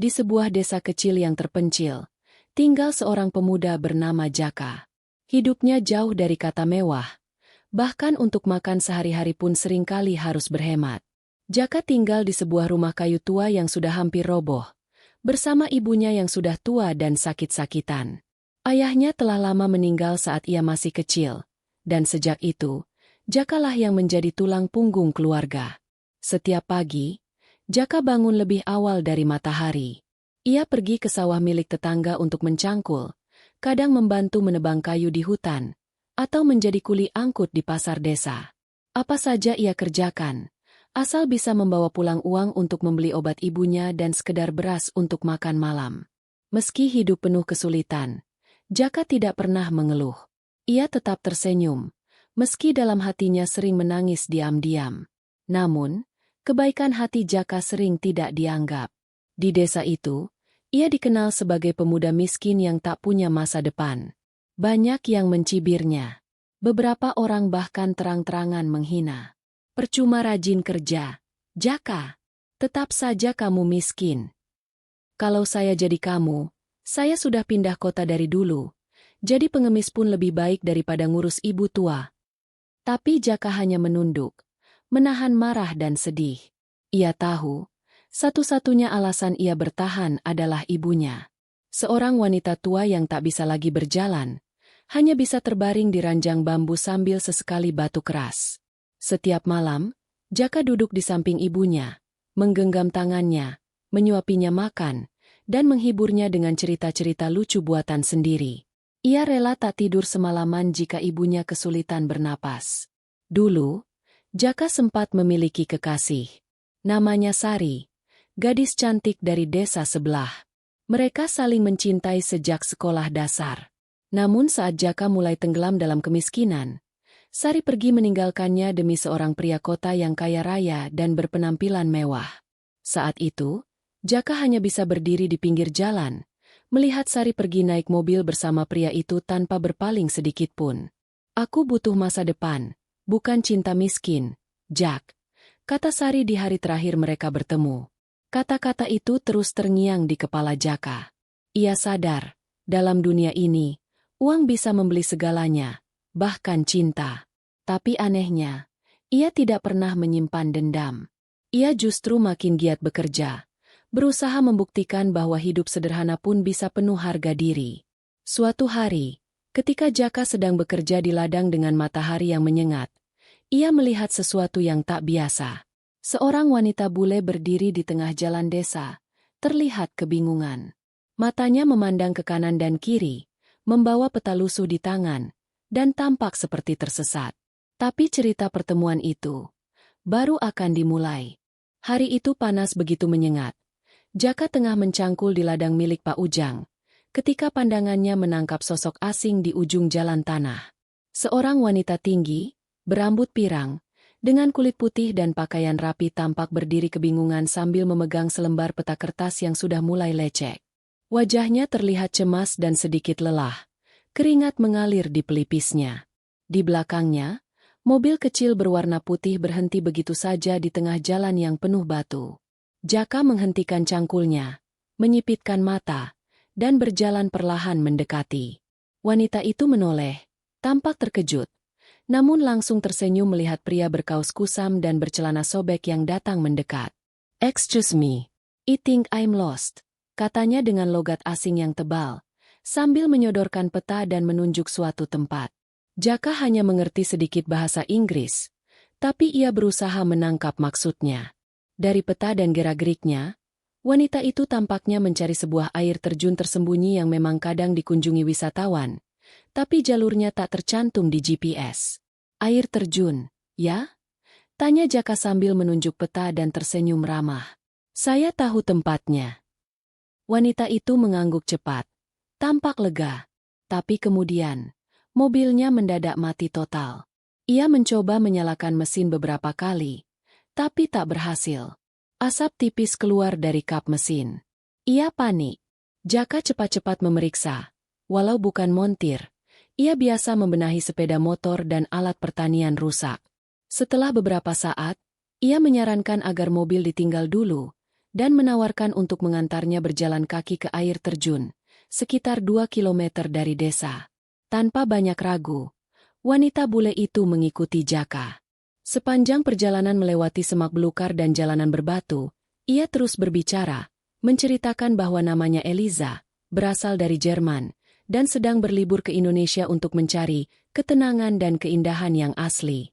Di sebuah desa kecil yang terpencil, tinggal seorang pemuda bernama Jaka. Hidupnya jauh dari kata mewah, bahkan untuk makan sehari-hari pun seringkali harus berhemat. Jaka tinggal di sebuah rumah kayu tua yang sudah hampir roboh, bersama ibunya yang sudah tua dan sakit-sakitan. Ayahnya telah lama meninggal saat ia masih kecil, dan sejak itu, Jakalah yang menjadi tulang punggung keluarga. Setiap pagi, Jaka bangun lebih awal dari matahari. Ia pergi ke sawah milik tetangga untuk mencangkul, kadang membantu menebang kayu di hutan, atau menjadi kuli angkut di pasar desa. Apa saja ia kerjakan, asal bisa membawa pulang uang untuk membeli obat ibunya dan sekedar beras untuk makan malam. Meski hidup penuh kesulitan, Jaka tidak pernah mengeluh. Ia tetap tersenyum, meski dalam hatinya sering menangis diam-diam. Namun, kebaikan hati Jaka sering tidak dianggap. Di desa itu, ia dikenal sebagai pemuda miskin yang tak punya masa depan. Banyak yang mencibirnya. Beberapa orang bahkan terang-terangan menghina. Percuma rajin kerja, Jaka. Tetap saja kamu miskin. Kalau saya jadi kamu, saya sudah pindah kota dari dulu. Jadi pengemis pun lebih baik daripada ngurus ibu tua. Tapi Jaka hanya menunduk, menahan marah dan sedih. Ia tahu, satu-satunya alasan ia bertahan adalah ibunya. Seorang wanita tua yang tak bisa lagi berjalan, hanya bisa terbaring di ranjang bambu sambil sesekali batuk keras. Setiap malam, Jaka duduk di samping ibunya, menggenggam tangannya, menyuapinya makan, dan menghiburnya dengan cerita-cerita lucu buatan sendiri. Ia rela tak tidur semalaman jika ibunya kesulitan bernapas. Dulu, Jaka sempat memiliki kekasih. Namanya Sari, gadis cantik dari desa sebelah. Mereka saling mencintai sejak sekolah dasar. Namun saat Jaka mulai tenggelam dalam kemiskinan, Sari pergi meninggalkannya demi seorang pria kota yang kaya raya dan berpenampilan mewah. Saat itu, Jaka hanya bisa berdiri di pinggir jalan, melihat Sari pergi naik mobil bersama pria itu tanpa berpaling sedikit pun. Aku butuh masa depan, bukan cinta miskin, Jak, kata Sari di hari terakhir mereka bertemu. Kata-kata itu terus terngiang di kepala Jaka. Ia sadar, dalam dunia ini, uang bisa membeli segalanya, bahkan cinta. Tapi anehnya, ia tidak pernah menyimpan dendam. Ia justru makin giat bekerja, berusaha membuktikan bahwa hidup sederhana pun bisa penuh harga diri. Suatu hari, ketika Jaka sedang bekerja di ladang dengan matahari yang menyengat, ia melihat sesuatu yang tak biasa. Seorang wanita bule berdiri di tengah jalan desa, terlihat kebingungan. Matanya memandang ke kanan dan kiri, membawa peta lusuh di tangan, dan tampak seperti tersesat. Tapi cerita pertemuan itu baru akan dimulai. Hari itu panas begitu menyengat. Jaka tengah mencangkul di ladang milik Pak Ujang, ketika pandangannya menangkap sosok asing di ujung jalan tanah. Seorang wanita tinggi, berambut pirang, dengan kulit putih dan pakaian rapi tampak berdiri kebingungan sambil memegang selembar peta kertas yang sudah mulai lecek. Wajahnya terlihat cemas dan sedikit lelah, keringat mengalir di pelipisnya. Di belakangnya, mobil kecil berwarna putih berhenti begitu saja di tengah jalan yang penuh batu. Jaka menghentikan cangkulnya, menyipitkan mata, dan berjalan perlahan mendekati. Wanita itu menoleh, tampak terkejut, namun langsung tersenyum melihat pria berkaus kusam dan bercelana sobek yang datang mendekat. "Excuse me, I think I'm lost," katanya dengan logat asing yang tebal, sambil menyodorkan peta dan menunjuk suatu tempat. Jaka hanya mengerti sedikit bahasa Inggris, tapi ia berusaha menangkap maksudnya. Dari peta dan gerak-geriknya, wanita itu tampaknya mencari sebuah air terjun tersembunyi yang memang kadang dikunjungi wisatawan, tapi jalurnya tak tercantum di GPS. "Air terjun, ya?" tanya Jaka sambil menunjuk peta dan tersenyum ramah. "Saya tahu tempatnya." Wanita itu mengangguk cepat, tampak lega, tapi kemudian, mobilnya mendadak mati total. Ia mencoba menyalakan mesin beberapa kali, tapi tak berhasil. Asap tipis keluar dari kap mesin. Ia panik. Jaka cepat-cepat memeriksa. Walau bukan montir, ia biasa membenahi sepeda motor dan alat pertanian rusak. Setelah beberapa saat, ia menyarankan agar mobil ditinggal dulu, dan menawarkan untuk mengantarnya berjalan kaki ke air terjun, sekitar 2 kilometer dari desa. Tanpa banyak ragu, wanita bule itu mengikuti Jaka. Sepanjang perjalanan melewati semak belukar dan jalanan berbatu, ia terus berbicara, menceritakan bahwa namanya Eliza, berasal dari Jerman, dan sedang berlibur ke Indonesia untuk mencari ketenangan dan keindahan yang asli.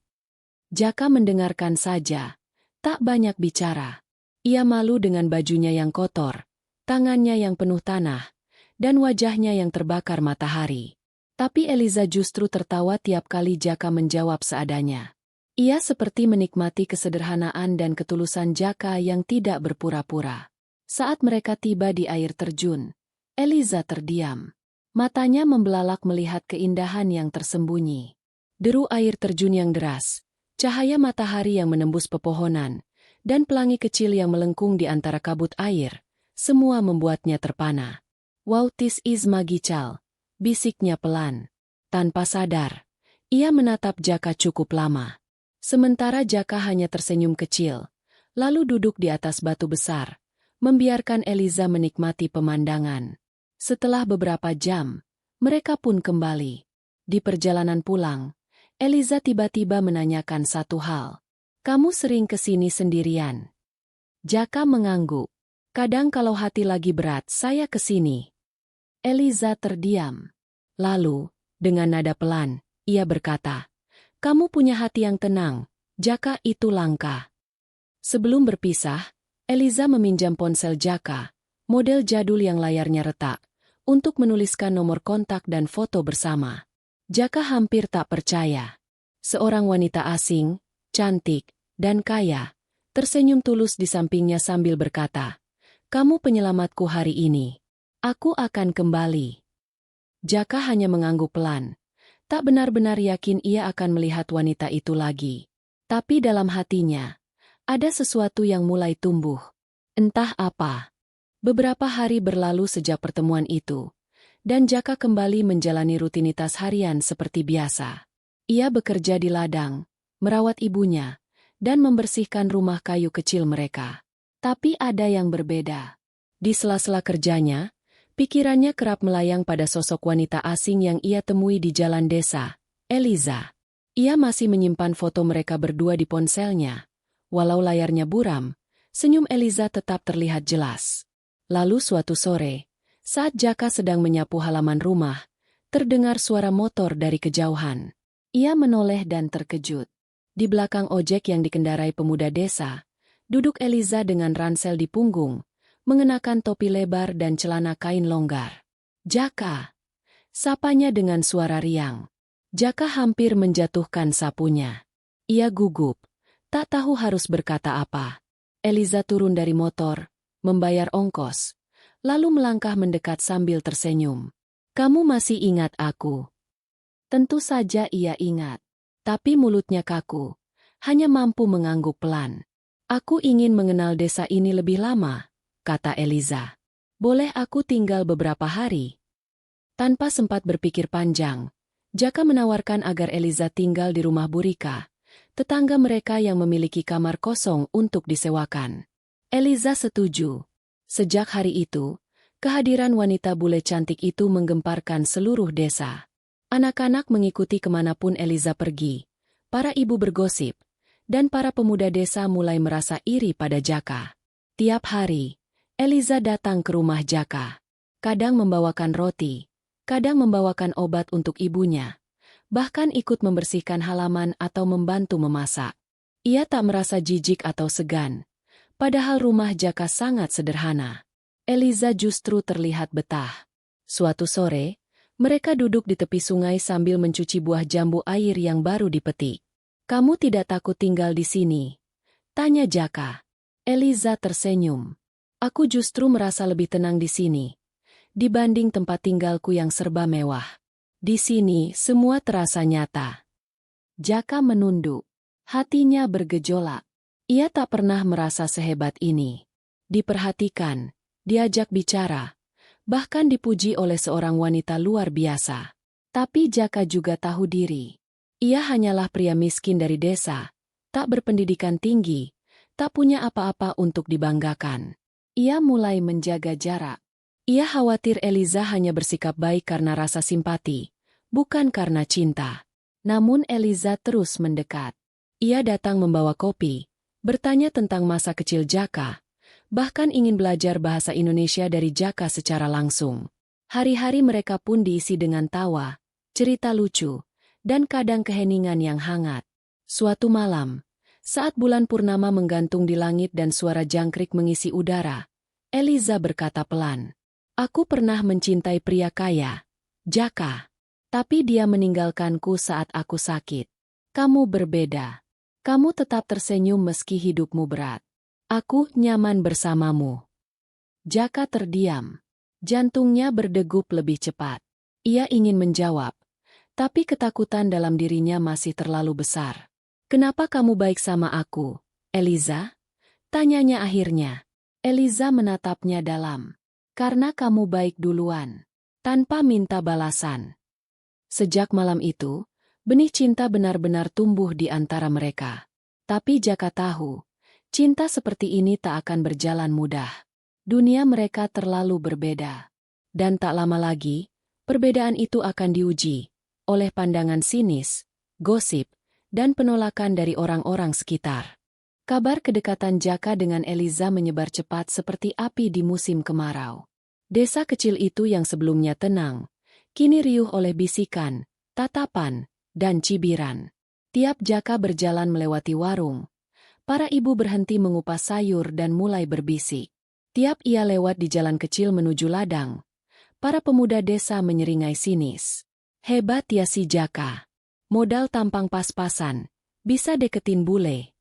Jaka mendengarkan saja, tak banyak bicara. Ia malu dengan bajunya yang kotor, tangannya yang penuh tanah, dan wajahnya yang terbakar matahari. Tapi Eliza justru tertawa tiap kali Jaka menjawab seadanya. Ia seperti menikmati kesederhanaan dan ketulusan Jaka yang tidak berpura-pura. Saat mereka tiba di air terjun, Eliza terdiam. Matanya membelalak melihat keindahan yang tersembunyi. Deru air terjun yang deras, cahaya matahari yang menembus pepohonan, dan pelangi kecil yang melengkung di antara kabut air, semua membuatnya terpana. "Wow, this is magical," bisiknya pelan. Tanpa sadar, ia menatap Jaka cukup lama. Sementara Jaka hanya tersenyum kecil, lalu duduk di atas batu besar, membiarkan Eliza menikmati pemandangan. Setelah beberapa jam, mereka pun kembali. Di perjalanan pulang, Eliza tiba-tiba menanyakan satu hal. "Kamu sering ke sini sendirian?" Jaka mengangguk. "Kadang kalau hati lagi berat, saya ke sini." Eliza terdiam. Lalu, dengan nada pelan, ia berkata, "Kamu punya hati yang tenang, Jaka, itu langka." Sebelum berpisah, Eliza meminjam ponsel Jaka, model jadul yang layarnya retak, untuk menuliskan nomor kontak dan foto bersama. Jaka hampir tak percaya. Seorang wanita asing, cantik, dan kaya, tersenyum tulus di sampingnya sambil berkata, "Kamu penyelamatku hari ini. Aku akan kembali." Jaka hanya mengangguk pelan. Tak benar-benar yakin ia akan melihat wanita itu lagi. Tapi dalam hatinya, ada sesuatu yang mulai tumbuh. Entah apa. Beberapa hari berlalu sejak pertemuan itu, dan Jaka kembali menjalani rutinitas harian seperti biasa. Ia bekerja di ladang, merawat ibunya, dan membersihkan rumah kayu kecil mereka. Tapi ada yang berbeda. Di sela-sela kerjanya, pikirannya kerap melayang pada sosok wanita asing yang ia temui di jalan desa, Eliza. Ia masih menyimpan foto mereka berdua di ponselnya. Walau layarnya buram, senyum Eliza tetap terlihat jelas. Lalu suatu sore, saat Jaka sedang menyapu halaman rumah, terdengar suara motor dari kejauhan. Ia menoleh dan terkejut. Di belakang ojek yang dikendarai pemuda desa, duduk Eliza dengan ransel di punggung, mengenakan topi lebar dan celana kain longgar. "Jaka!" sapanya dengan suara riang. Jaka hampir menjatuhkan sapunya. Ia gugup, tak tahu harus berkata apa. Eliza turun dari motor, membayar ongkos, lalu melangkah mendekat sambil tersenyum. "Kamu masih ingat aku?" Tentu saja ia ingat, tapi mulutnya kaku, hanya mampu mengangguk pelan. "Aku ingin mengenal desa ini lebih lama," kata Eliza. "Boleh aku tinggal beberapa hari?" Tanpa sempat berpikir panjang, Jaka menawarkan agar Eliza tinggal di rumah Burika, tetangga mereka yang memiliki kamar kosong untuk disewakan. Eliza setuju. Sejak hari itu, kehadiran wanita bule cantik itu menggemparkan seluruh desa. Anak-anak mengikuti kemanapun Eliza pergi. Para ibu bergosip, dan para pemuda desa mulai merasa iri pada Jaka. Tiap hari, Eliza datang ke rumah Jaka. Kadang membawakan roti, kadang membawakan obat untuk ibunya, bahkan ikut membersihkan halaman atau membantu memasak. Ia tak merasa jijik atau segan. Padahal rumah Jaka sangat sederhana. Eliza justru terlihat betah. Suatu sore, mereka duduk di tepi sungai sambil mencuci buah jambu air yang baru dipetik. "Kamu tidak takut tinggal di sini?" tanya Jaka. Eliza tersenyum. "Aku justru merasa lebih tenang di sini, dibanding tempat tinggalku yang serba mewah. Di sini semua terasa nyata." Jaka menunduk. Hatinya bergejolak. Ia tak pernah merasa sehebat ini. Diperhatikan, diajak bicara, bahkan dipuji oleh seorang wanita luar biasa. Tapi Jaka juga tahu diri. Ia hanyalah pria miskin dari desa, tak berpendidikan tinggi, tak punya apa-apa untuk dibanggakan. Ia mulai menjaga jarak. Ia khawatir Eliza hanya bersikap baik karena rasa simpati, bukan karena cinta. Namun Eliza terus mendekat. Ia datang membawa kopi, bertanya tentang masa kecil Jaka, bahkan ingin belajar bahasa Indonesia dari Jaka secara langsung. Hari-hari mereka pun diisi dengan tawa, cerita lucu, dan kadang keheningan yang hangat. Suatu malam, saat bulan purnama menggantung di langit dan suara jangkrik mengisi udara, Eliza berkata pelan, "Aku pernah mencintai pria kaya, Jaka. Tapi dia meninggalkanku saat aku sakit. Kamu berbeda. Kamu tetap tersenyum meski hidupmu berat. Aku nyaman bersamamu." Jaka terdiam. Jantungnya berdegup lebih cepat. Ia ingin menjawab, tapi ketakutan dalam dirinya masih terlalu besar. "Kenapa kamu baik sama aku, Eliza?" tanyanya akhirnya. Eliza menatapnya dalam. "Karena kamu baik duluan." Tanpa minta balasan. Sejak malam itu, benih cinta benar-benar tumbuh di antara mereka. Tapi Jaka tahu, cinta seperti ini tak akan berjalan mudah. Dunia mereka terlalu berbeda. Dan tak lama lagi, perbedaan itu akan diuji oleh pandangan sinis, gosip, dan penolakan dari orang-orang sekitar. Kabar kedekatan Jaka dengan Eliza menyebar cepat seperti api di musim kemarau. Desa kecil itu yang sebelumnya tenang, kini riuh oleh bisikan, tatapan, dan cibiran. Tiap Jaka berjalan melewati warung, para ibu berhenti mengupas sayur dan mulai berbisik. Tiap ia lewat di jalan kecil menuju ladang, para pemuda desa menyeringai sinis. "Hebat ya si Jaka. Modal tampang pas-pasan, bisa deketin bule.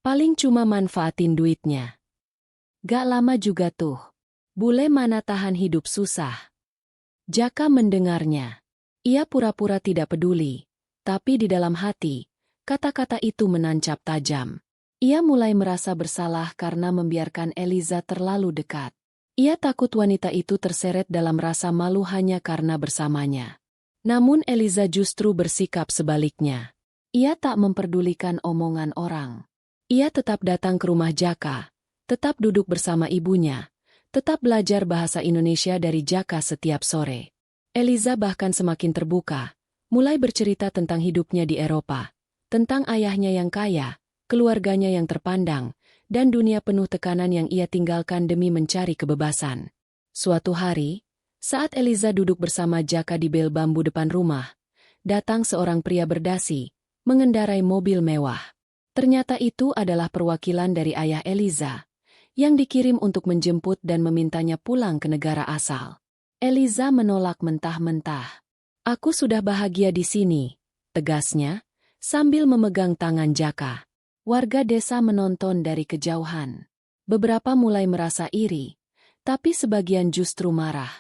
Paling cuma manfaatin duitnya. Gak lama juga tuh. Bule mana tahan hidup susah." Jaka mendengarnya. Ia pura-pura tidak peduli, tapi di dalam hati, kata-kata itu menancap tajam. Ia mulai merasa bersalah karena membiarkan Eliza terlalu dekat. Ia takut wanita itu terseret dalam rasa malu hanya karena bersamanya. Namun Eliza justru bersikap sebaliknya. Ia tak memperdulikan omongan orang. Ia tetap datang ke rumah Jaka, tetap duduk bersama ibunya, tetap belajar bahasa Indonesia dari Jaka setiap sore. Eliza bahkan semakin terbuka, mulai bercerita tentang hidupnya di Eropa, tentang ayahnya yang kaya, keluarganya yang terpandang, dan dunia penuh tekanan yang ia tinggalkan demi mencari kebebasan. Suatu hari, saat Eliza duduk bersama Jaka di bel bambu depan rumah, datang seorang pria berdasi, mengendarai mobil mewah. Ternyata itu adalah perwakilan dari ayah Eliza, yang dikirim untuk menjemput dan memintanya pulang ke negara asal. Eliza menolak mentah-mentah. "Aku sudah bahagia di sini," tegasnya, sambil memegang tangan Jaka. Warga desa menonton dari kejauhan. Beberapa mulai merasa iri, tapi sebagian justru marah.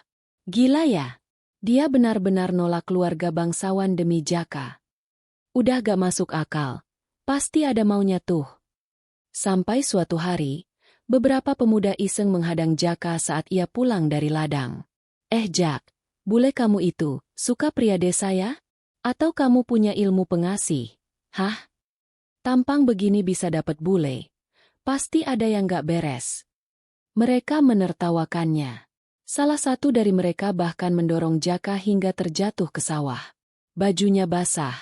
"Gila ya? Dia benar-benar nolak keluarga bangsawan demi Jaka. Udah gak masuk akal. Pasti ada maunya tuh." Sampai suatu hari, beberapa pemuda iseng menghadang Jaka saat ia pulang dari ladang. Jak, bule kamu itu, suka pria desa ya? Atau kamu punya ilmu pengasih? Hah? Tampang begini bisa dapat bule. Pasti ada yang gak beres." Mereka menertawakannya. Salah satu dari mereka bahkan mendorong Jaka hingga terjatuh ke sawah. Bajunya basah,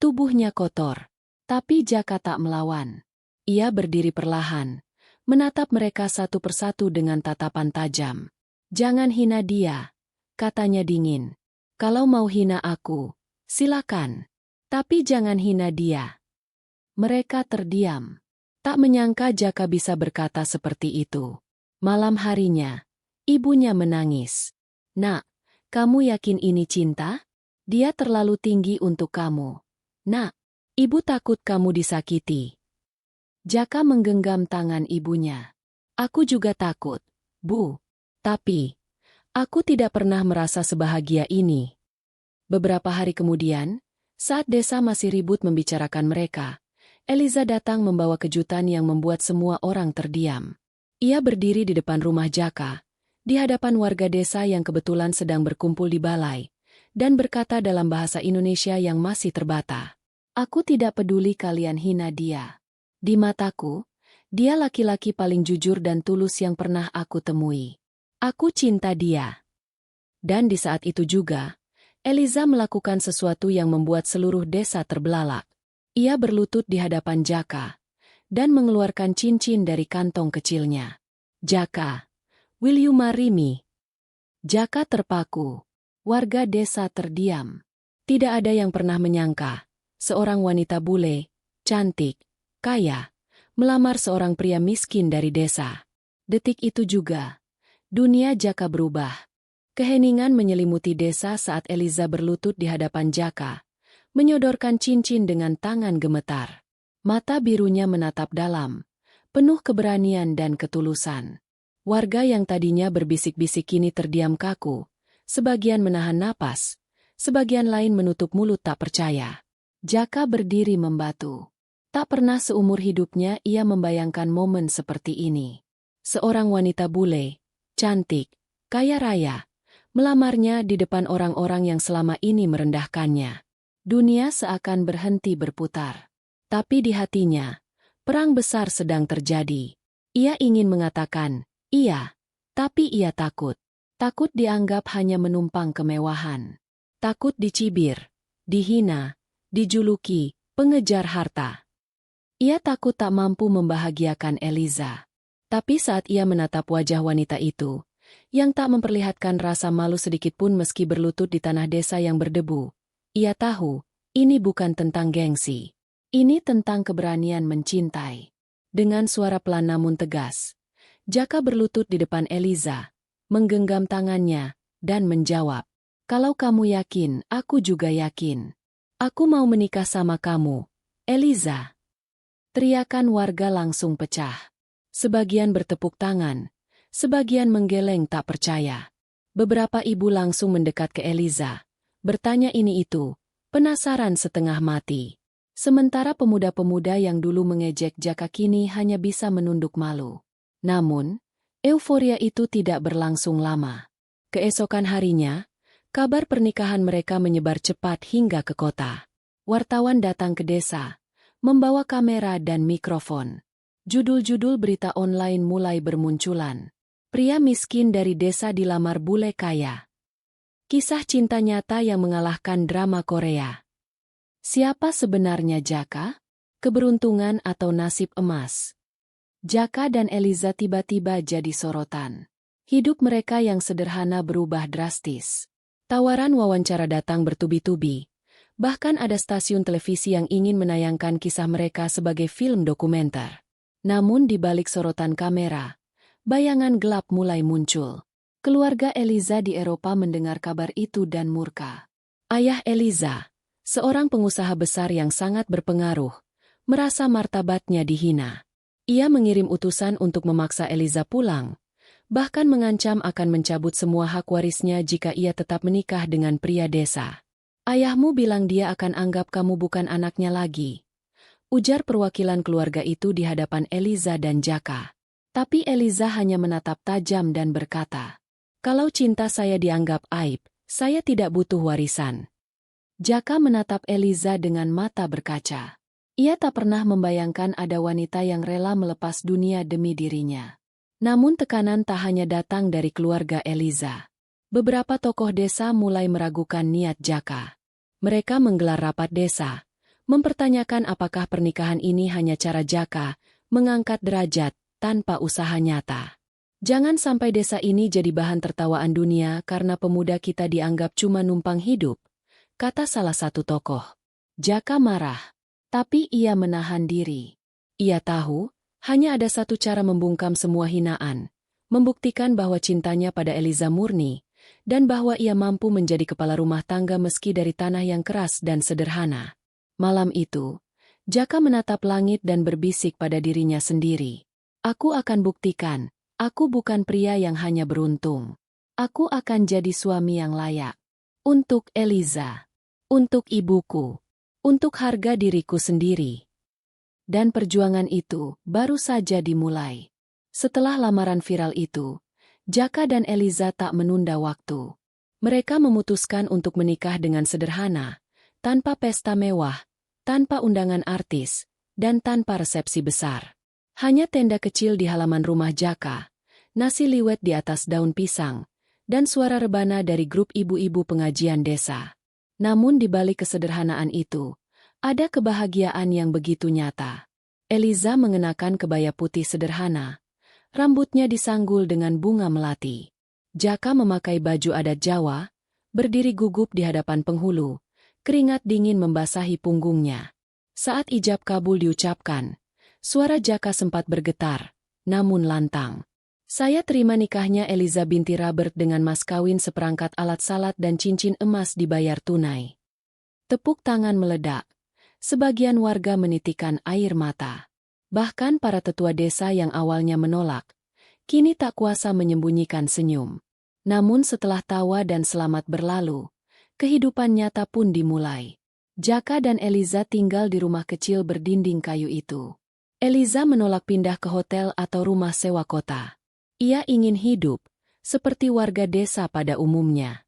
tubuhnya kotor. Tapi Jaka tak melawan. Ia berdiri perlahan, menatap mereka satu persatu dengan tatapan tajam. "Jangan hina dia," katanya dingin. "Kalau mau hina aku, silakan. Tapi jangan hina dia." Mereka terdiam. Tak menyangka Jaka bisa berkata seperti itu. Malam harinya, ibunya menangis. "Nak, kamu yakin ini cinta? Dia terlalu tinggi untuk kamu. Nak, ibu takut kamu disakiti." Jaka menggenggam tangan ibunya. "Aku juga takut, Bu. Tapi aku tidak pernah merasa sebahagia ini." Beberapa hari kemudian, saat desa masih ribut membicarakan mereka, Eliza datang membawa kejutan yang membuat semua orang terdiam. Ia berdiri di depan rumah Jaka, di hadapan warga desa yang kebetulan sedang berkumpul di balai, dan berkata dalam bahasa Indonesia yang masih terbata, "Aku tidak peduli kalian hina dia. Di mataku, Dia laki-laki paling jujur dan tulus yang pernah aku temui. Aku cinta dia. Dan di saat itu juga, Eliza melakukan sesuatu yang membuat seluruh desa terbelalak. Ia berlutut di hadapan Jaka dan mengeluarkan cincin dari kantong kecilnya. Jaka, will you marry me? Jaka terpaku. Warga desa terdiam. Tidak ada yang pernah menyangka seorang wanita bule, cantik, kaya, melamar seorang pria miskin dari desa. Detik itu juga, dunia Jaka berubah. Keheningan menyelimuti desa saat Eliza berlutut di hadapan Jaka, menyodorkan cincin dengan tangan gemetar. Mata birunya menatap dalam, penuh keberanian dan ketulusan. Warga yang tadinya berbisik-bisik kini terdiam kaku, sebagian menahan napas, sebagian lain menutup mulut tak percaya. Jaka berdiri membatu. Tak pernah seumur hidupnya ia membayangkan momen seperti ini. Seorang wanita bule, cantik, kaya raya, melamarnya di depan orang-orang yang selama ini merendahkannya. Dunia seakan berhenti berputar. Tapi di hatinya, perang besar sedang terjadi. Ia ingin mengatakan, iya, tapi ia takut. Takut dianggap hanya menumpang kemewahan. Takut dicibir, dihina, dijuluki, pengejar harta. Ia takut tak mampu membahagiakan Eliza. Tapi saat ia menatap wajah wanita itu, yang tak memperlihatkan rasa malu sedikitpun meski berlutut di tanah desa yang berdebu, ia tahu, ini bukan tentang gengsi. Ini tentang keberanian mencintai. Dengan suara pelan namun tegas, Jaka berlutut di depan Eliza, menggenggam tangannya, dan menjawab, "Kalau kamu yakin, aku juga yakin. Aku mau menikah sama kamu, Eliza." Teriakan warga langsung pecah. Sebagian bertepuk tangan, sebagian menggeleng tak percaya. Beberapa ibu langsung mendekat ke Eliza, bertanya ini itu, penasaran setengah mati. Sementara pemuda-pemuda yang dulu mengejek Jaka kini hanya bisa menunduk malu. Namun, euforia itu tidak berlangsung lama. Keesokan harinya, kabar pernikahan mereka menyebar cepat hingga ke kota. Wartawan datang ke desa, membawa kamera dan mikrofon. Judul-judul berita online mulai bermunculan. Pria miskin dari desa dilamar bule kaya. Kisah cinta nyata yang mengalahkan drama Korea. Siapa sebenarnya Jaka? Keberuntungan atau nasib emas? Jaka dan Eliza tiba-tiba jadi sorotan. Hidup mereka yang sederhana berubah drastis. Tawaran wawancara datang bertubi-tubi. Bahkan ada stasiun televisi yang ingin menayangkan kisah mereka sebagai film dokumenter. Namun di balik sorotan kamera, bayangan gelap mulai muncul. Keluarga Eliza di Eropa mendengar kabar itu dan murka. Ayah Eliza, seorang pengusaha besar yang sangat berpengaruh, merasa martabatnya dihina. Ia mengirim utusan untuk memaksa Eliza pulang, bahkan mengancam akan mencabut semua hak warisnya jika ia tetap menikah dengan pria desa. "Ayahmu bilang dia akan anggap kamu bukan anaknya lagi," ujar perwakilan keluarga itu di hadapan Eliza dan Jaka. Tapi Eliza hanya menatap tajam dan berkata, "Kalau cinta saya dianggap aib, saya tidak butuh warisan." Jaka menatap Eliza dengan mata berkaca. Ia tak pernah membayangkan ada wanita yang rela melepas dunia demi dirinya. Namun tekanan tak hanya datang dari keluarga Eliza. Beberapa tokoh desa mulai meragukan niat Jaka. Mereka menggelar rapat desa, mempertanyakan apakah pernikahan ini hanya cara Jaka mengangkat derajat tanpa usaha nyata. "Jangan sampai desa ini jadi bahan tertawaan dunia karena pemuda kita dianggap cuma numpang hidup," kata salah satu tokoh. Jaka marah, tapi ia menahan diri. Ia tahu, hanya ada satu cara membungkam semua hinaan, membuktikan bahwa cintanya pada Eliza murni, dan bahwa ia mampu menjadi kepala rumah tangga meski dari tanah yang keras dan sederhana. Malam itu, Jaka menatap langit dan berbisik pada dirinya sendiri. "Aku akan buktikan, aku bukan pria yang hanya beruntung. Aku akan jadi suami yang layak. Untuk Eliza. Untuk ibuku. Untuk harga diriku sendiri." Dan perjuangan itu baru saja dimulai. Setelah lamaran viral itu, Jaka dan Eliza tak menunda waktu. Mereka memutuskan untuk menikah dengan sederhana, tanpa pesta mewah, tanpa undangan artis, dan tanpa resepsi besar. Hanya tenda kecil di halaman rumah Jaka, nasi liwet di atas daun pisang, dan suara rebana dari grup ibu-ibu pengajian desa. Namun di balik kesederhanaan itu, ada kebahagiaan yang begitu nyata. Eliza mengenakan kebaya putih sederhana, rambutnya disanggul dengan bunga melati. Jaka memakai baju adat Jawa, berdiri gugup di hadapan penghulu, keringat dingin membasahi punggungnya. Saat ijab kabul diucapkan, suara Jaka sempat bergetar, namun lantang. Saya terima nikahnya Eliza binti Robert dengan mas kawin seperangkat alat salat dan cincin emas dibayar tunai. Tepuk tangan meledak. Sebagian warga menitikkan air mata. Bahkan para tetua desa yang awalnya menolak, kini tak kuasa menyembunyikan senyum. Namun setelah tawa dan selamat berlalu, kehidupan nyata pun dimulai. Jaka dan Eliza tinggal di rumah kecil berdinding kayu itu. Eliza menolak pindah ke hotel atau rumah sewa kota. Ia ingin hidup seperti warga desa pada umumnya.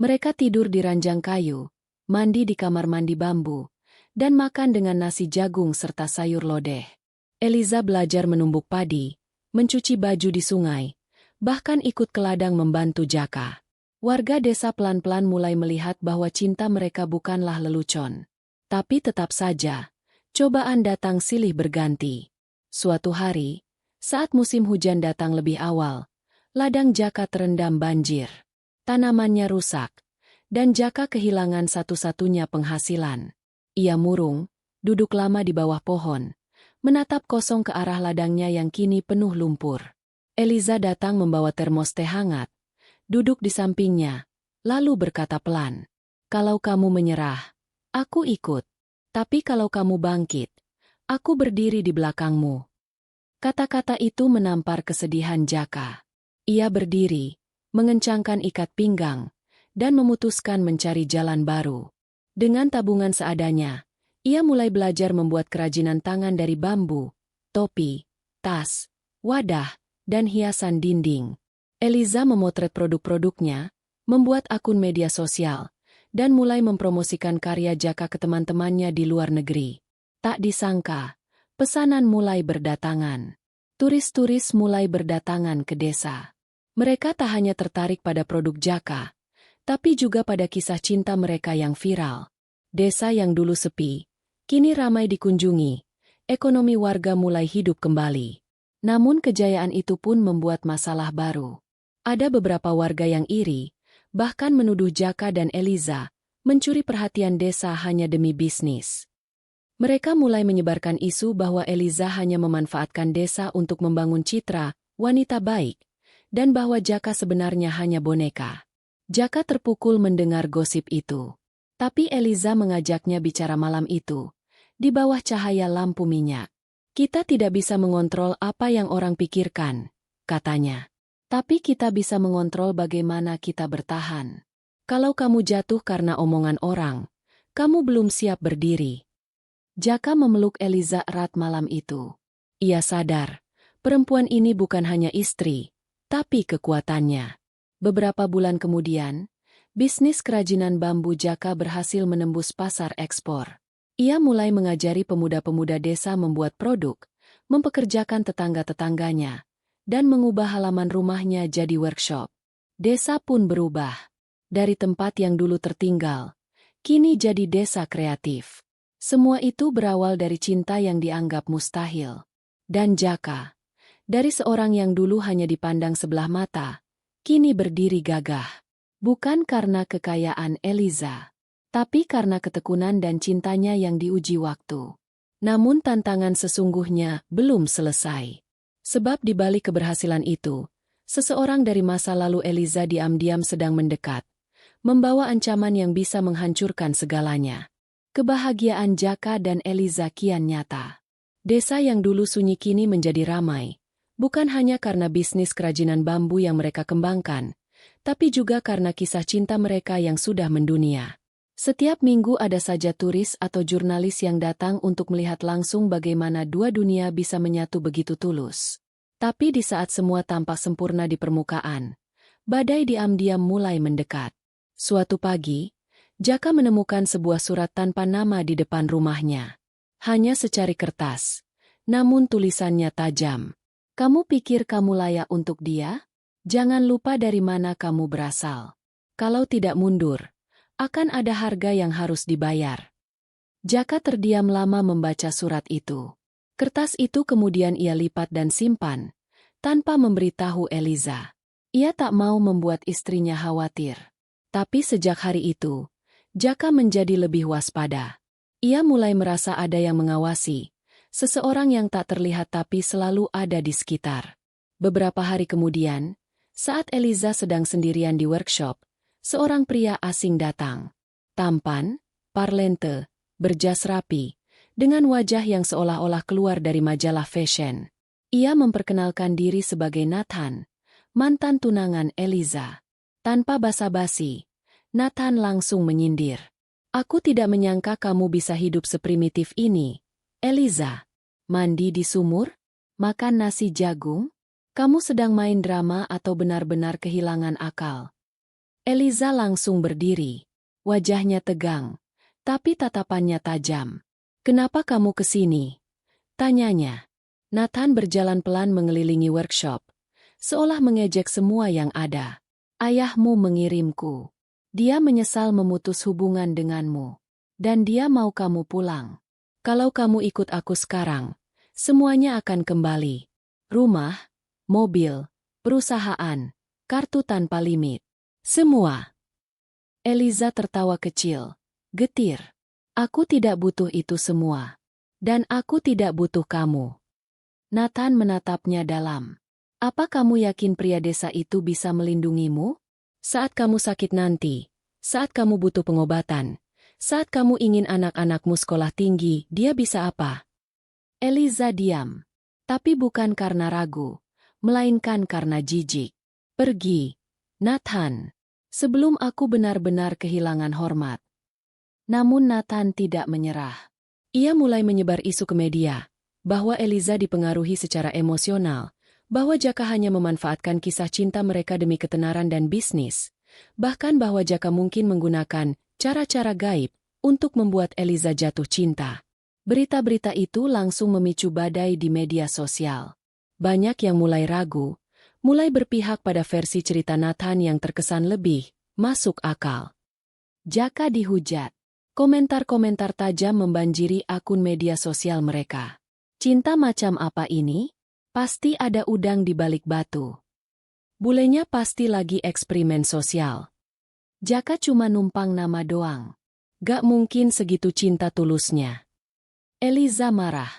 Mereka tidur di ranjang kayu, mandi di kamar mandi bambu, dan makan dengan nasi jagung serta sayur lodeh. Eliza belajar menumbuk padi, mencuci baju di sungai, bahkan ikut ke ladang membantu Jaka. Warga desa pelan-pelan mulai melihat bahwa cinta mereka bukanlah lelucon. Tapi tetap saja, cobaan datang silih berganti. Suatu hari, saat musim hujan datang lebih awal, ladang Jaka terendam banjir. Tanamannya rusak, dan Jaka kehilangan satu-satunya penghasilan. Ia murung, duduk lama di bawah pohon, menatap kosong ke arah ladangnya yang kini penuh lumpur. Eliza datang membawa termos teh hangat, duduk di sampingnya, lalu berkata pelan, "Kalau kamu menyerah, aku ikut. Tapi kalau kamu bangkit, aku berdiri di belakangmu." Kata-kata itu menampar kesedihan Jaka. Ia berdiri, mengencangkan ikat pinggang, dan memutuskan mencari jalan baru. Dengan tabungan seadanya, ia mulai belajar membuat kerajinan tangan dari bambu, topi, tas, wadah, dan hiasan dinding. Eliza memotret produk-produknya, membuat akun media sosial, dan mulai mempromosikan karya Jaka ke teman-temannya di luar negeri. Tak disangka, pesanan mulai berdatangan. Turis-turis mulai berdatangan ke desa. Mereka tak hanya tertarik pada produk Jaka, tapi juga pada kisah cinta mereka yang viral. Desa yang dulu sepi, kini ramai dikunjungi, ekonomi warga mulai hidup kembali. Namun kejayaan itu pun membuat masalah baru. Ada beberapa warga yang iri, bahkan menuduh Jaka dan Eliza mencuri perhatian desa hanya demi bisnis. Mereka mulai menyebarkan isu bahwa Eliza hanya memanfaatkan desa untuk membangun citra wanita baik, dan bahwa Jaka sebenarnya hanya boneka. Jaka terpukul mendengar gosip itu. Tapi Eliza mengajaknya bicara malam itu, di bawah cahaya lampu minyak. "Kita tidak bisa mengontrol apa yang orang pikirkan," katanya. "Tapi kita bisa mengontrol bagaimana kita bertahan. Kalau kamu jatuh karena omongan orang, kamu belum siap berdiri." Jaka memeluk Eliza erat malam itu. Ia sadar, perempuan ini bukan hanya istri, tapi kekuatannya. Beberapa bulan kemudian, bisnis kerajinan bambu Jaka berhasil menembus pasar ekspor. Ia mulai mengajari pemuda-pemuda desa membuat produk, mempekerjakan tetangga-tetangganya, dan mengubah halaman rumahnya jadi workshop. Desa pun berubah. Dari tempat yang dulu tertinggal, kini jadi desa kreatif. Semua itu berawal dari cinta yang dianggap mustahil. Dan Jaka, dari seorang yang dulu hanya dipandang sebelah mata, kini berdiri gagah. Bukan karena kekayaan Eliza, tapi karena ketekunan dan cintanya yang diuji waktu. Namun tantangan sesungguhnya belum selesai. Sebab di balik keberhasilan itu, seseorang dari masa lalu Eliza diam-diam sedang mendekat, membawa ancaman yang bisa menghancurkan segalanya. Kebahagiaan Jaka dan Eliza kian nyata. Desa yang dulu sunyi kini menjadi ramai, bukan hanya karena bisnis kerajinan bambu yang mereka kembangkan, tapi juga karena kisah cinta mereka yang sudah mendunia. Setiap minggu ada saja turis atau jurnalis yang datang untuk melihat langsung bagaimana dua dunia bisa menyatu begitu tulus. Tapi di saat semua tampak sempurna di permukaan, badai diam-diam mulai mendekat. Suatu pagi, Jaka menemukan sebuah surat tanpa nama di depan rumahnya. Hanya secari kertas. Namun tulisannya tajam. Kamu pikir kamu layak untuk dia? Jangan lupa dari mana kamu berasal. Kalau tidak mundur, akan ada harga yang harus dibayar. Jaka terdiam lama membaca surat itu. Kertas itu kemudian ia lipat dan simpan, tanpa memberitahu Eliza. Ia tak mau membuat istrinya khawatir. Tapi sejak hari itu, Jaka menjadi lebih waspada. Ia mulai merasa ada yang mengawasi, seseorang yang tak terlihat tapi selalu ada di sekitar. Beberapa hari kemudian, saat Eliza sedang sendirian di workshop, seorang pria asing datang. Tampan, parlente, berjas rapi, dengan wajah yang seolah-olah keluar dari majalah fashion. Ia memperkenalkan diri sebagai Nathan, mantan tunangan Eliza. Tanpa basa-basi, Nathan langsung menyindir. Aku tidak menyangka kamu bisa hidup seprimitif ini, Eliza. Mandi di sumur? Makan nasi jagung? Kamu sedang main drama atau benar-benar kehilangan akal? Eliza langsung berdiri. Wajahnya tegang, tapi tatapannya tajam. Kenapa kamu ke sini? Tanyanya. Nathan berjalan pelan mengelilingi workshop, seolah mengejek semua yang ada. Ayahmu mengirimku. Dia menyesal memutus hubungan denganmu. Dan dia mau kamu pulang. Kalau kamu ikut aku sekarang, semuanya akan kembali. Rumah, mobil, perusahaan, kartu tanpa limit. Semua. Eliza tertawa kecil, getir. Aku tidak butuh itu semua. Dan aku tidak butuh kamu. Nathan menatapnya dalam. Apa kamu yakin pria desa itu bisa melindungimu? Saat kamu sakit nanti, saat kamu butuh pengobatan, saat kamu ingin anak-anakmu sekolah tinggi, dia bisa apa? Eliza diam. Tapi bukan karena ragu, melainkan karena jijik. Pergi, Nathan, sebelum aku benar-benar kehilangan hormat. Namun Nathan tidak menyerah. Ia mulai menyebar isu ke media, bahwa Eliza dipengaruhi secara emosional, bahwa Jaka hanya memanfaatkan kisah cinta mereka demi ketenaran dan bisnis, bahkan bahwa Jaka mungkin menggunakan cara-cara gaib untuk membuat Eliza jatuh cinta. Berita-berita itu langsung memicu badai di media sosial. Banyak yang mulai ragu, mulai berpihak pada versi cerita Nathan yang terkesan lebih masuk akal. Jaka dihujat. Komentar-komentar tajam membanjiri akun media sosial mereka. Cinta macam apa ini? Pasti ada udang di balik batu. Bulenya pasti lagi eksperimen sosial. Jaka cuma numpang nama doang. Gak mungkin segitu cinta tulusnya. Eliza marah.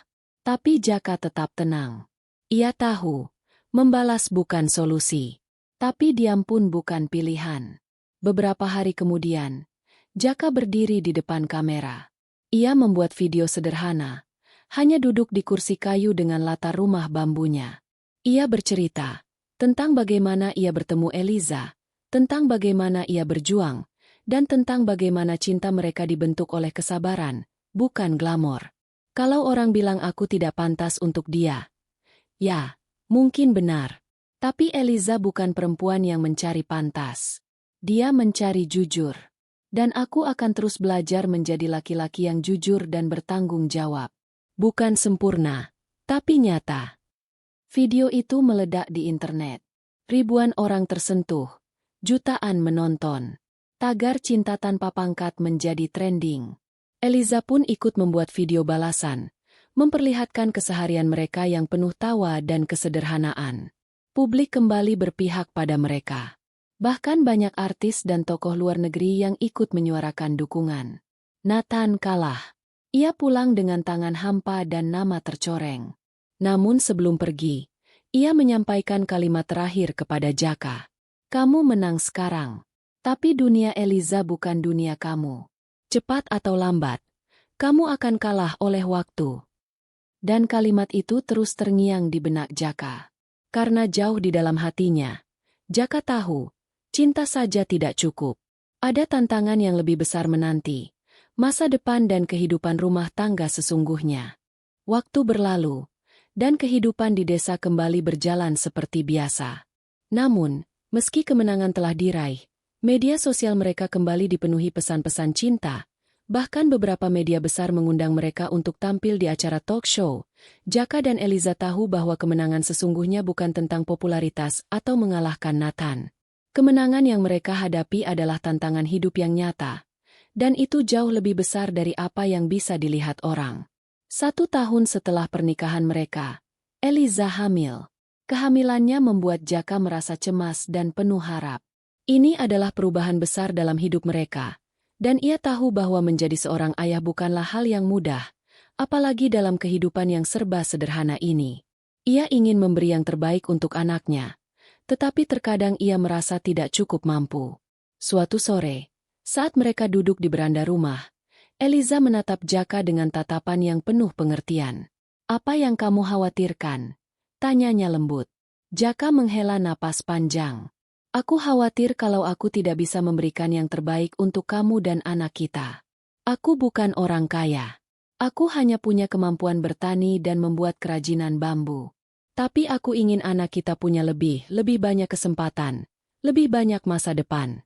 Tapi Jaka tetap tenang. Ia tahu, membalas bukan solusi. Tapi diam pun bukan pilihan. Beberapa hari kemudian, Jaka berdiri di depan kamera. Ia membuat video sederhana. Hanya duduk di kursi kayu dengan latar rumah bambunya. Ia bercerita tentang bagaimana ia bertemu Eliza, tentang bagaimana ia berjuang, dan tentang bagaimana cinta mereka dibentuk oleh kesabaran, bukan glamor. Kalau orang bilang aku tidak pantas untuk dia, ya, mungkin benar. Tapi Eliza bukan perempuan yang mencari pantas. Dia mencari jujur. Dan aku akan terus belajar menjadi laki-laki yang jujur dan bertanggung jawab. Bukan sempurna, tapi nyata. Video itu meledak di internet. Ribuan orang tersentuh, jutaan menonton. Tagar cinta tanpa pangkat menjadi trending. Eliza pun ikut membuat video balasan, memperlihatkan keseharian mereka yang penuh tawa dan kesederhanaan. Publik kembali berpihak pada mereka. Bahkan banyak artis dan tokoh luar negeri yang ikut menyuarakan dukungan. Nathan kalah. Ia pulang dengan tangan hampa dan nama tercoreng. Namun sebelum pergi, ia menyampaikan kalimat terakhir kepada Jaka. Kamu menang sekarang. Tapi dunia Eliza bukan dunia kamu. Cepat atau lambat, kamu akan kalah oleh waktu. Dan kalimat itu terus terngiang di benak Jaka. Karena jauh di dalam hatinya, Jaka tahu, cinta saja tidak cukup. Ada tantangan yang lebih besar menanti. Masa depan dan kehidupan rumah tangga sesungguhnya. Waktu berlalu, dan kehidupan di desa kembali berjalan seperti biasa. Namun, meski kemenangan telah diraih, media sosial mereka kembali dipenuhi pesan-pesan cinta, Bahkan beberapa media besar mengundang mereka untuk tampil di acara talk show. Jaka dan Eliza tahu bahwa kemenangan sesungguhnya bukan tentang popularitas atau mengalahkan Nathan. Kemenangan yang mereka hadapi adalah tantangan hidup yang nyata. Dan itu jauh lebih besar dari apa yang bisa dilihat orang. 1 tahun setelah pernikahan mereka, Eliza hamil. Kehamilannya membuat Jaka merasa cemas dan penuh harap. Ini adalah perubahan besar dalam hidup mereka. Dan ia tahu bahwa menjadi seorang ayah bukanlah hal yang mudah, apalagi dalam kehidupan yang serba sederhana ini. Ia ingin memberi yang terbaik untuk anaknya, tetapi terkadang ia merasa tidak cukup mampu. Suatu sore, saat mereka duduk di beranda rumah, Eliza menatap Jaka dengan tatapan yang penuh pengertian. "Apa yang kamu khawatirkan?" tanyanya lembut. Jaka menghela napas panjang. "Aku khawatir kalau aku tidak bisa memberikan yang terbaik untuk kamu dan anak kita. Aku bukan orang kaya. Aku hanya punya kemampuan bertani dan membuat kerajinan bambu. Tapi aku ingin anak kita punya lebih banyak kesempatan, lebih banyak masa depan."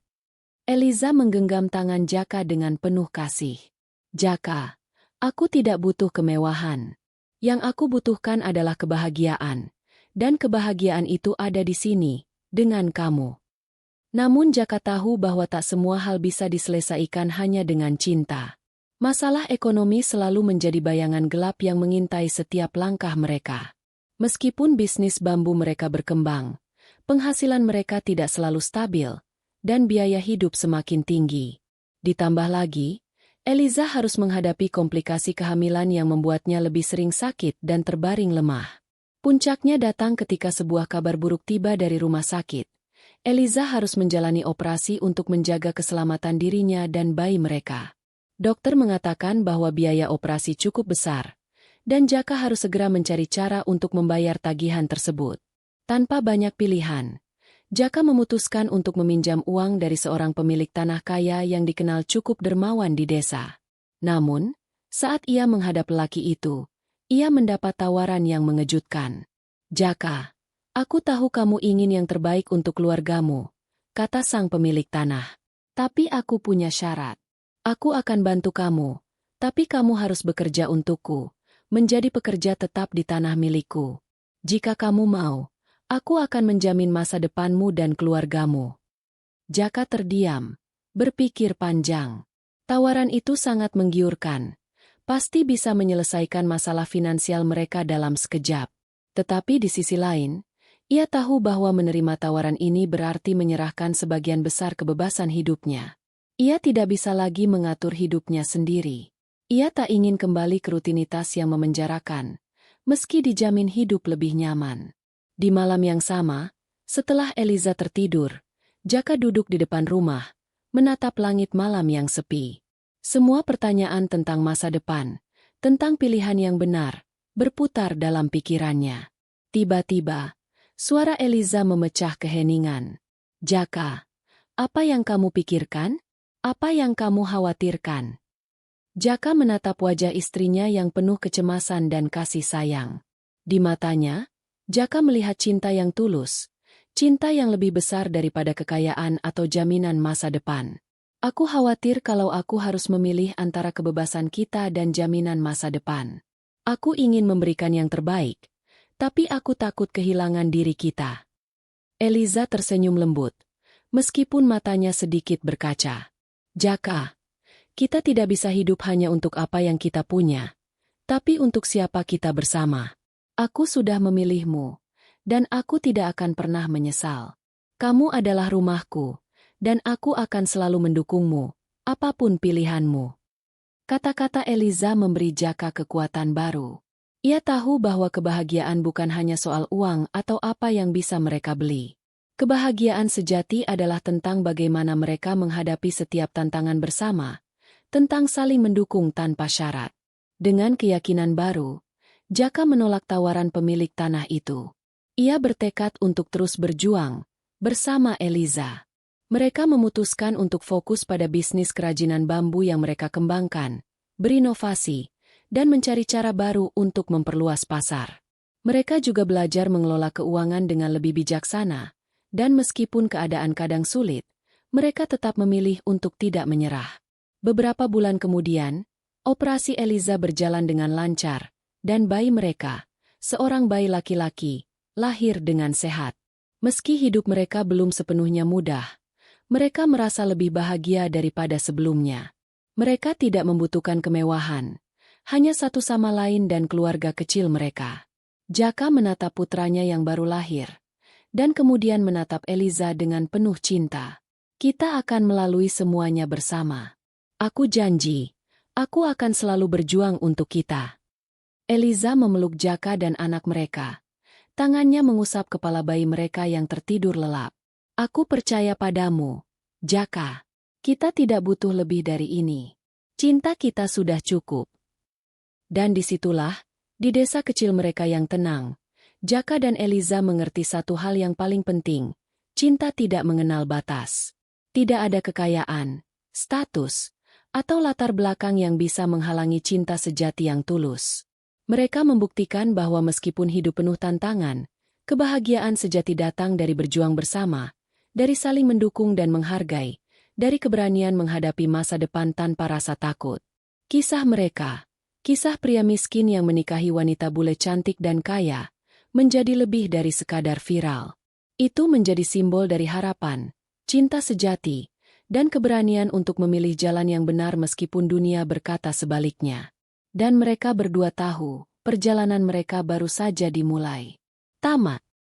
Eliza menggenggam tangan Jaka dengan penuh kasih. "Jaka, aku tidak butuh kemewahan. Yang aku butuhkan adalah kebahagiaan. Dan kebahagiaan itu ada di sini, dengan kamu." Namun Jaka tahu bahwa tak semua hal bisa diselesaikan hanya dengan cinta. Masalah ekonomi selalu menjadi bayangan gelap yang mengintai setiap langkah mereka. Meskipun bisnis bambu mereka berkembang, penghasilan mereka tidak selalu stabil, dan biaya hidup semakin tinggi. Ditambah lagi, Eliza harus menghadapi komplikasi kehamilan yang membuatnya lebih sering sakit dan terbaring lemah. Puncaknya datang ketika sebuah kabar buruk tiba dari rumah sakit. Eliza harus menjalani operasi untuk menjaga keselamatan dirinya dan bayi mereka. Dokter mengatakan bahwa biaya operasi cukup besar, dan Jaka harus segera mencari cara untuk membayar tagihan tersebut. Tanpa banyak pilihan, Jaka memutuskan untuk meminjam uang dari seorang pemilik tanah kaya yang dikenal cukup dermawan di desa. Namun, saat ia menghadap lelaki itu, ia mendapat tawaran yang mengejutkan. "Jaka, aku tahu kamu ingin yang terbaik untuk keluargamu," kata sang pemilik tanah. "Tapi aku punya syarat. Aku akan bantu kamu, tapi kamu harus bekerja untukku, menjadi pekerja tetap di tanah milikku. Jika kamu mau, aku akan menjamin masa depanmu dan keluargamu." Jaka terdiam, berpikir panjang. Tawaran itu sangat menggiurkan. Pasti bisa menyelesaikan masalah finansial mereka dalam sekejap. Tetapi di sisi lain, ia tahu bahwa menerima tawaran ini berarti menyerahkan sebagian besar kebebasan hidupnya. Ia tidak bisa lagi mengatur hidupnya sendiri. Ia tak ingin kembali ke rutinitas yang memenjarakan, meski dijamin hidup lebih nyaman. Di malam yang sama, setelah Eliza tertidur, Jaka duduk di depan rumah, menatap langit malam yang sepi. Semua pertanyaan tentang masa depan, tentang pilihan yang benar, berputar dalam pikirannya. Tiba-tiba, suara Eliza memecah keheningan. "Jaka, apa yang kamu pikirkan? Apa yang kamu khawatirkan?" Jaka menatap wajah istrinya yang penuh kecemasan dan kasih sayang. Di matanya, Jaka melihat cinta yang tulus, cinta yang lebih besar daripada kekayaan atau jaminan masa depan. "Aku khawatir kalau aku harus memilih antara kebebasan kita dan jaminan masa depan. Aku ingin memberikan yang terbaik, tapi aku takut kehilangan diri kita." Eliza tersenyum lembut, meskipun matanya sedikit berkaca. "Jaka, kita tidak bisa hidup hanya untuk apa yang kita punya, tapi untuk siapa kita bersama. Aku sudah memilihmu, dan aku tidak akan pernah menyesal. Kamu adalah rumahku, dan aku akan selalu mendukungmu, apapun pilihanmu." Kata-kata Eliza memberi Jaka kekuatan baru. Ia tahu bahwa kebahagiaan bukan hanya soal uang atau apa yang bisa mereka beli. Kebahagiaan sejati adalah tentang bagaimana mereka menghadapi setiap tantangan bersama, tentang saling mendukung tanpa syarat. Dengan keyakinan baru, Jaka menolak tawaran pemilik tanah itu. Ia bertekad untuk terus berjuang bersama Eliza. Mereka memutuskan untuk fokus pada bisnis kerajinan bambu yang mereka kembangkan, berinovasi, dan mencari cara baru untuk memperluas pasar. Mereka juga belajar mengelola keuangan dengan lebih bijaksana, dan meskipun keadaan kadang sulit, mereka tetap memilih untuk tidak menyerah. Beberapa bulan kemudian, operasi Eliza berjalan dengan lancar, dan bayi mereka, seorang bayi laki-laki, lahir dengan sehat. Meski hidup mereka belum sepenuhnya mudah, mereka merasa lebih bahagia daripada sebelumnya. Mereka tidak membutuhkan kemewahan, hanya satu sama lain dan keluarga kecil mereka. Jaka menatap putranya yang baru lahir, dan kemudian menatap Eliza dengan penuh cinta. Kita akan melalui semuanya bersama. Aku janji, aku akan selalu berjuang untuk kita. Eliza memeluk Jaka dan anak mereka. Tangannya mengusap kepala bayi mereka yang tertidur lelap. Aku percaya padamu, Jaka. Kita tidak butuh lebih dari ini. Cinta kita sudah cukup. Dan disitulah, di desa kecil mereka yang tenang, Jaka dan Eliza mengerti satu hal yang paling penting. Cinta tidak mengenal batas. Tidak ada kekayaan, status, atau latar belakang yang bisa menghalangi cinta sejati yang tulus. Mereka membuktikan bahwa meskipun hidup penuh tantangan, kebahagiaan sejati datang dari berjuang bersama, dari saling mendukung dan menghargai, dari keberanian menghadapi masa depan tanpa rasa takut. Kisah mereka, kisah pria miskin yang menikahi wanita bule cantik dan kaya, menjadi lebih dari sekadar viral. Itu menjadi simbol dari harapan, cinta sejati, dan keberanian untuk memilih jalan yang benar meskipun dunia berkata sebaliknya. Dan mereka berdua tahu, perjalanan mereka baru saja dimulai. Tamat.